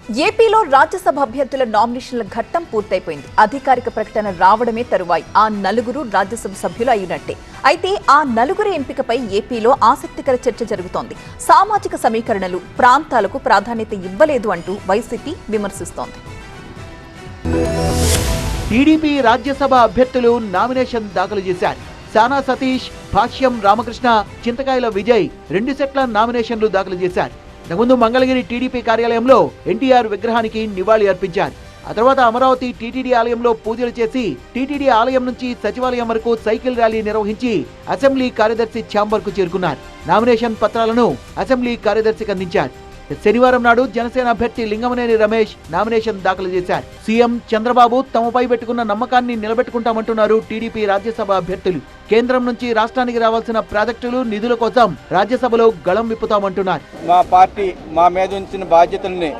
ఏపీలో రాజ్యసభ అభ్యర్థుల నామినేషన్ల ఘట్టం పూర్తయిపోయింది. అధికారిక ప్రకటన రావడమే తరువాయి ఆ నలుగురు రాజ్యసభ సభ్యులు అయినట్టే. అయితే ఆ నలుగురి ఎంపికపై ఏపీలో ఆసక్తికర చర్చ జరుగుతోంది. సామాజిక సమీకరణలు, ప్రాంతాలకు ప్రాధాన్యత ఇవ్వలేదు అంటూ వైసీపీ విమర్శిస్తోంది. టీడీపీ రాజ్యసభ అభ్యర్థులు నామినేషన్ దాఖలు చేశారు. సానా సతీష్, భాష్యం రామకృష్ణ, చింతకాయల విజయ్ 2 సెట్ల నామినేషన్లు దాఖలు చేశారు. ముందు మంగళగిరి టీడీపీ కార్యాలయంలో ఎన్టీఆర్ విగ్రహానికి నివాళి అర్పించారు. ఆ తర్వాత అమరావతి టీటీడీ ఆలయంలో పూజలు చేసి టీటీడీ ఆలయం నుంచి సచివాలయం వరకు సైకిల్ ర్యాలీ నిర్వహించి అసెంబ్లీ కార్యదర్శి ఛాంబర్ కు చేరుకున్నారు. నామినేషన్ పత్రాలను అసెంబ్లీ కార్యదర్శికి అందించారు. శనివారం నాడు జనసేన అభ్యర్థి లింగమనేని రమేష్ నామినేషన్ దాఖలు చేశారు. సీఎం చంద్రబాబు తమపై పెట్టుకున్న నమ్మకాన్ని నిలబెట్టుకుంటామంటున్నారు టీడీపీ రాజ్యసభ అభ్యర్థులు. కేంద్రం నుంచి రాష్ట్రానికి రావాల్సిన ప్రాజెక్టులు, నిధుల కోసం రాజ్యసభలో గళం విప్పుతామంటున్నారు. మా పార్టీ మా మీద ఉంచిన బాధ్యతల్ని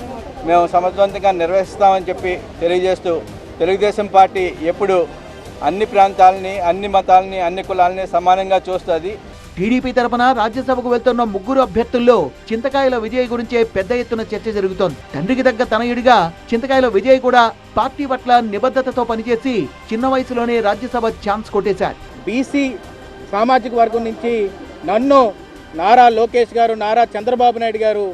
మేము సమర్థవంతంగా నిర్వహిస్తామని చెప్పి తెలియజేస్తూ, తెలుగుదేశం పార్టీ ఎప్పుడు అన్ని ప్రాంతాలని, అన్ని మతాలని, అన్ని కులాలని సమానంగా చూస్తుంది. టీడీపీ తరపున రాజ్యసభకు వెళ్తున్న 3 అభ్యర్థుల్లో చింతకాయల విజయ్ గురించే పెద్ద ఎత్తున చర్చ జరుగుతోంది. తండ్రికి తగ్గ తనయుడిగా చింతకాయల విజయ్ కూడా పార్టీ పట్ల నిబద్ధతతో పనిచేసి చిన్న వయసులోనే రాజ్యసభ ఛాన్స్ కొట్టేశారు. బీసీ సామాజిక వర్గం నుంచి నన్ను నారా లోకేష్ గారు, నారా చంద్రబాబు నాయుడు గారు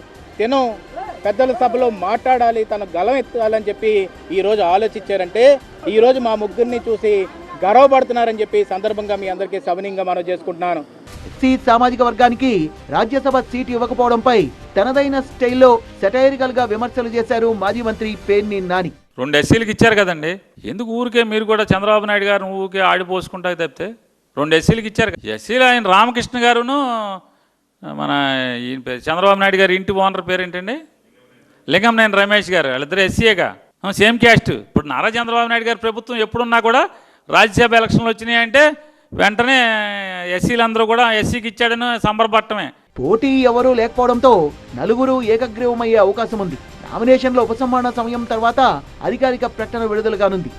పెద్దల సభలో మాట్లాడాలి, తన గలం ఎత్తాలని చెప్పి ఈరోజు ఆలోచించారంటే ఈరోజు మా ముగ్గురిని చూసి గర్వపడుతున్నారని చెప్పి సందర్భంగా మీ అందరికీ సవినీయంగా మనం చేసుకుంటున్నాను. ఎస్సీ సామాజిక వర్గానికి రాజ్యసభ సీటు ఇవ్వకపోవడంపై తనదైన స్టైల్లో సెటైరికల్ గా విమర్శలు చేశారు మాజీ మంత్రి పేర్ని నాని. 2 ఎస్సీలకు ఇచ్చారు కదండి, ఎందుకు ఊరికే మీరు కూడా చంద్రబాబు నాయుడు గారు ఊరికే ఆడిపోసుకుంటా తప్పితే 2 ఎస్సీలకు ఇచ్చారు. ఎస్సీలు ఆయన రామకృష్ణ గారును మన ఈయన పేరు చంద్రబాబు నాయుడు గారు ఇంటి ఓనర్ పేరు ఏంటండి, లింగమనేని రమేష్ గారు, వాళ్ళిద్దరు ఎస్సీఏగా, సేమ్ క్యాస్ట్. ఇప్పుడు నారా చంద్రబాబు నాయుడు గారి ప్రభుత్వం ఎప్పుడున్నా కూడా రాజ్యసభ ఎలక్షన్లు వచ్చినాయంటే వెంటనే ఎస్సీలందరూ కూడా ఎస్సీకి ఇచ్చాడని సంబరపడటమే. పోటీ ఎవరూ లేకపోవడంతో నలుగురు ఏకగ్రీవమయ్యే అవకాశం ఉంది. నామినేషన్ల ఉపసంహరణ సమయం తర్వాత అధికారిక ప్రకటన విడుదల కానుంది.